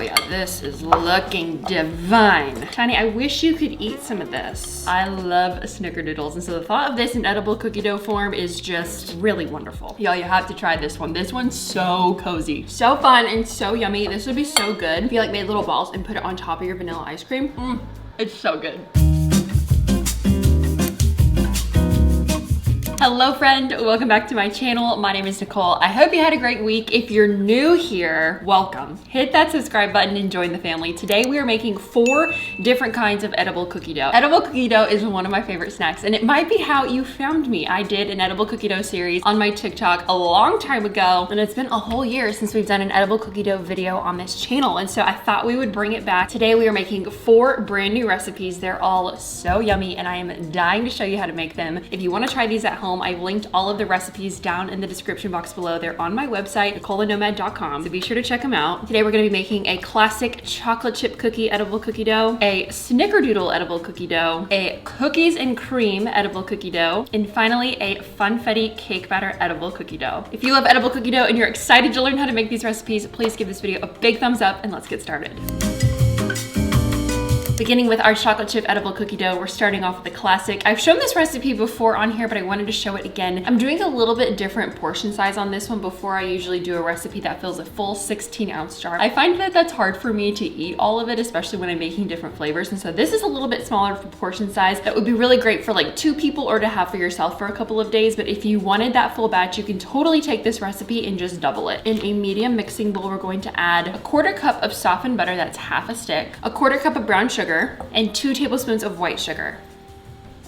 yeah, this is looking divine. Tiny, I wish you could eat some of this. I love Snickerdoodles, and so the thought of this in edible cookie dough form is just really wonderful. Y'all, you have to try this one. This one's so cozy, so fun, and so yummy. This would be so good if you like made little balls and put it on top of your vanilla ice cream. It's so good. Hello friend, welcome back to my channel. My name is Nicole. I hope you had a great week. If you're new here, welcome. Hit that subscribe button and join the family. Today we are making 4 different kinds of edible cookie dough. Edible cookie dough is one of my favorite snacks, and it might be how you found me. I did an edible cookie dough series on my TikTok a long time ago, and it's been a whole year since we've done an edible cookie dough video on this channel, and so I thought we would bring it back. Today we are making 4 brand new recipes. They're all so yummy, and I am dying to show you how to make them. If you want to try these at home, I've linked all of the recipes down in the description box below. They're on my website, NicoleNomad.com, so be sure to check them out. Today we're going to be making a classic chocolate chip cookie edible cookie dough, a Snickerdoodle edible cookie dough, a cookies and cream edible cookie dough, and finally a Funfetti cake batter edible cookie dough. If you love edible cookie dough and you're excited to learn how to make these recipes, please give this video a big thumbs up and let's get started. Beginning with our chocolate chip edible cookie dough, we're starting off with the classic. I've shown this recipe before on here, but I wanted to show it again. I'm doing a little bit different portion size on this one before I usually do a recipe that fills a full 16-ounce jar. I find that that's hard for me to eat all of it, especially when I'm making different flavors. And so this is a little bit smaller for portion size. That would be really great for like 2 people or to have for yourself for a couple of days. But if you wanted that full batch, you can totally take this recipe and just double it. In a medium mixing bowl, we're going to add a 1/4 cup of softened butter, that's half a stick, a 1/4 cup of brown sugar, and 2 tablespoons of white sugar.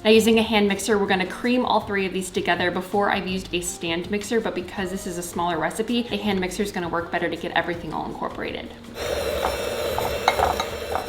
Now using a hand mixer, we're gonna cream all 3 of these together. Before I've used a stand mixer, but because this is a smaller recipe, a hand mixer is gonna work better to get everything all incorporated.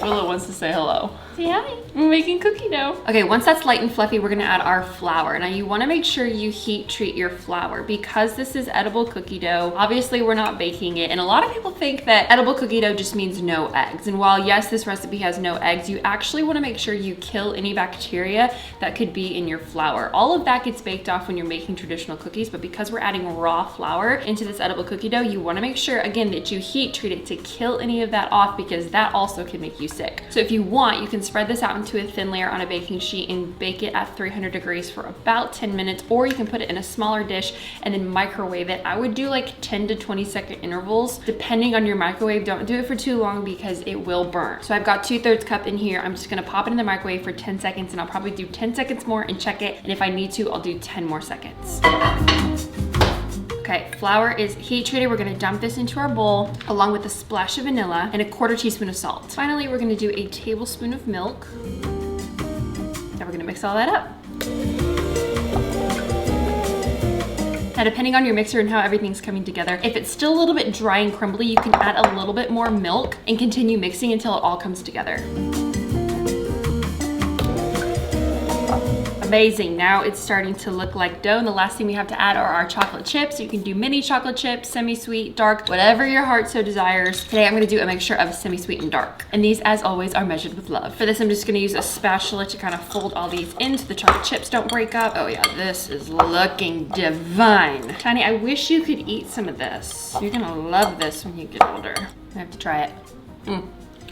Willow wants to say hello. Say hi. We're making cookie dough. Okay, once that's light and fluffy, we're gonna add our flour. Now you wanna make sure you heat treat your flour because this is edible cookie dough. Obviously, we're not baking it. And a lot of people think that edible cookie dough just means no eggs. And while yes, this recipe has no eggs, you actually wanna make sure you kill any bacteria that could be in your flour. All of that gets baked off when you're making traditional cookies, but because we're adding raw flour into this edible cookie dough, you wanna make sure, again, that you heat treat it to kill any of that off because that also can make you sick. So if you want, you can spread this out into a thin layer on a baking sheet and bake it at 300 degrees for about 10 minutes, or you can put it in a smaller dish and then microwave it. I would do like 10 to 20 second intervals, depending on your microwave. Don't do it for too long because it will burn. So I've got 2/3 cup in here. I'm just gonna pop it in the microwave for 10 seconds and I'll probably do 10 seconds more and check it. And if I need to, I'll do 10 more seconds. Okay, flour is heat treated. We're gonna dump this into our bowl along with a splash of vanilla and a 1/4 teaspoon of salt. Finally, we're gonna do a tablespoon of milk. Now we're gonna mix all that up. Now, depending on your mixer and how everything's coming together, if it's still a little bit dry and crumbly, you can add a little bit more milk and continue mixing until it all comes together. Amazing, now it's starting to look like dough. And the last thing we have to add are our chocolate chips. You can do mini chocolate chips, semi-sweet, dark, whatever your heart so desires. Today I'm gonna do a mixture of semi-sweet and dark. And these, as always, are measured with love. For this, I'm just gonna use a spatula to kind of fold all these in so the chocolate chips don't break up. Oh yeah, this is looking divine. Tiny, I wish you could eat some of this. You're gonna love this when you get older. I have to try it.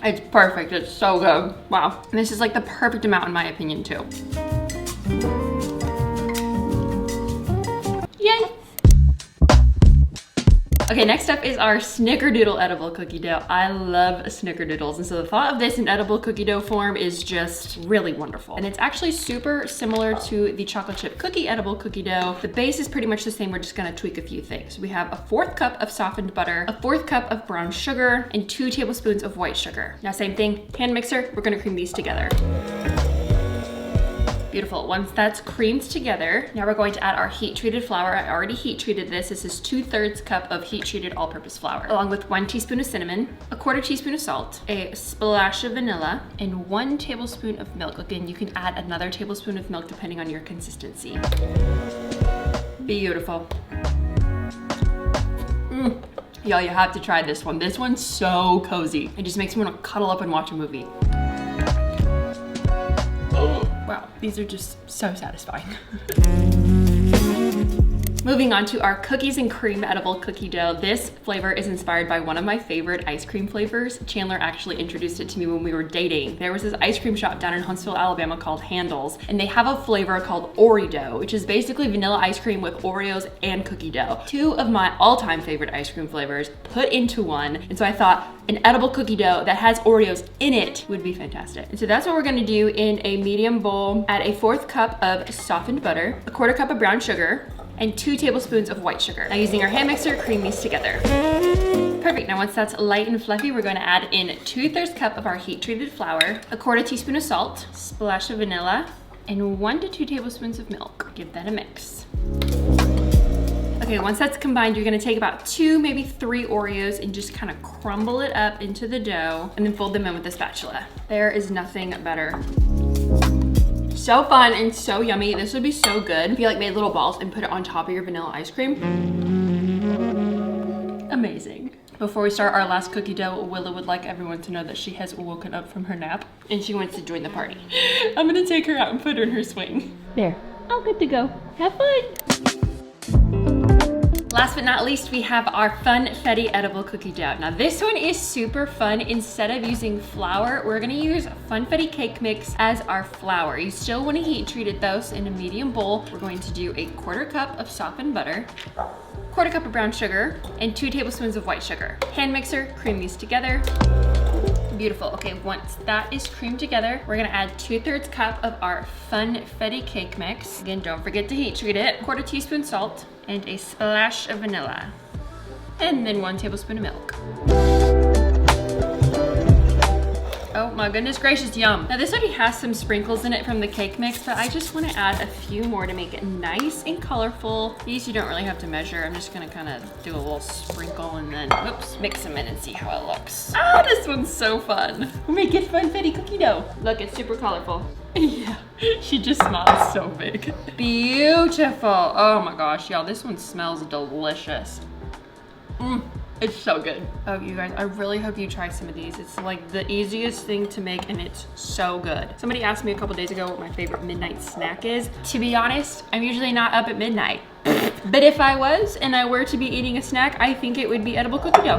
It's perfect, it's so good. Wow, and this is like the perfect amount in my opinion too. Yay! Okay, next up is our Snickerdoodle edible cookie dough. I love Snickerdoodles, and so the thought of this in edible cookie dough form is just really wonderful. And it's actually super similar to the chocolate chip cookie edible cookie dough. The base is pretty much the same. We're just gonna tweak a few things. We have a 1/4 cup of softened butter, a 1/4 cup of brown sugar, and 2 tablespoons of white sugar. Now same thing, hand mixer, we're gonna cream these together. Beautiful. Once that's creamed together, now we're going to add our heat treated flour. I already heat treated this. This is 2/3 cup of heat treated all-purpose flour, along with 1 teaspoon of cinnamon, a 1/4 teaspoon of salt, a splash of vanilla, and 1 tablespoon of milk. Again, you can add another tablespoon of milk depending on your consistency. Beautiful. Y'all, you have to try this one. This one's so cozy. It just makes me want to cuddle up and watch a movie. Wow, these are just so satisfying. Moving on to our cookies and cream edible cookie dough. This flavor is inspired by one of my favorite ice cream flavors. Chandler actually introduced it to me when we were dating. There was this ice cream shop down in Huntsville, Alabama called Handles, and they have a flavor called Oreo, which is basically vanilla ice cream with Oreos and cookie dough. Two of my all-time favorite ice cream flavors put into one, and so I thought an edible cookie dough that has Oreos in it would be fantastic. And so that's what we're gonna do in a medium bowl. Add a 1/4 cup of softened butter, a 1/4 cup of brown sugar, and 2 tablespoons of white sugar. Now using our hand mixer, cream these together. Perfect, now once that's light and fluffy, we're gonna add in 2/3 cup of our heat treated flour, a 1/4 teaspoon of salt, splash of vanilla, and 1 to 2 tablespoons of milk. Give that a mix. Okay, once that's combined, you're gonna take about 2, maybe 3 Oreos and just kind of crumble it up into the dough and then fold them in with a spatula. There is nothing better. So fun and so yummy. This would be so good if you like made little balls and put it on top of your vanilla ice cream. Amazing. Before we start our last cookie dough, Willow would like everyone to know that she has woken up from her nap and she wants to join the party. I'm gonna take her out and put her in her swing. There, all good to go. Have fun. Last but not least, we have our Funfetti edible cookie dough. Now this one is super fun. Instead of using flour, we're gonna use Funfetti cake mix as our flour. You still wanna heat treat it though, so in a medium bowl, we're going to do a 1/4 cup of softened butter, 1/4 cup of brown sugar, and 2 tablespoons of white sugar. Hand mixer, cream these together. Beautiful. Okay, once that is creamed together, we're gonna add 2/3 cup of our Funfetti cake mix. Again, don't forget to heat treat it. 1/4 teaspoon salt and a splash of vanilla. And then 1 tablespoon of milk. Oh my goodness gracious, yum. Now this already has some sprinkles in it from the cake mix, but I just wanna add a few more to make it nice and colorful. These you don't really have to measure. I'm just gonna kinda do a little sprinkle and then, whoops, mix them in and see how it looks. Ah, this one's so fun. We make it Funfetti cookie dough. Look, it's super colorful. Yeah, she just smiles so big. Beautiful. Oh my gosh, y'all, this one smells delicious. It's so good. Oh, you guys, I really hope you try some of these. It's like the easiest thing to make and it's so good. Somebody asked me a couple days ago what my favorite midnight snack is. To be honest, I'm usually not up at midnight. But if I was and I were to be eating a snack, I think it would be edible cookie dough.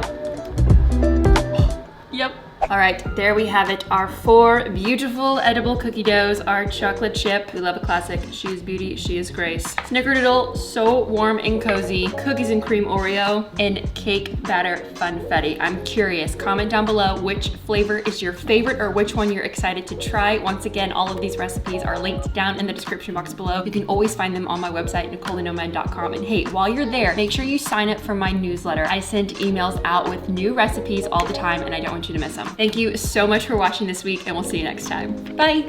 Yep. All right, there we have it. Our 4 beautiful edible cookie doughs. Our chocolate chip, we love a classic. She is beauty, she is grace. Snickerdoodle, so warm and cozy. Cookies and cream Oreo, and cake batter Funfetti. I'm curious, comment down below which flavor is your favorite or which one you're excited to try. Once again, all of these recipes are linked down in the description box below. You can always find them on my website, NicoleTheNomad.com. And hey, while you're there, make sure you sign up for my newsletter. I send emails out with new recipes all the time and I don't want you to miss them. Thank you so much for watching this week and we'll see you next time. Bye.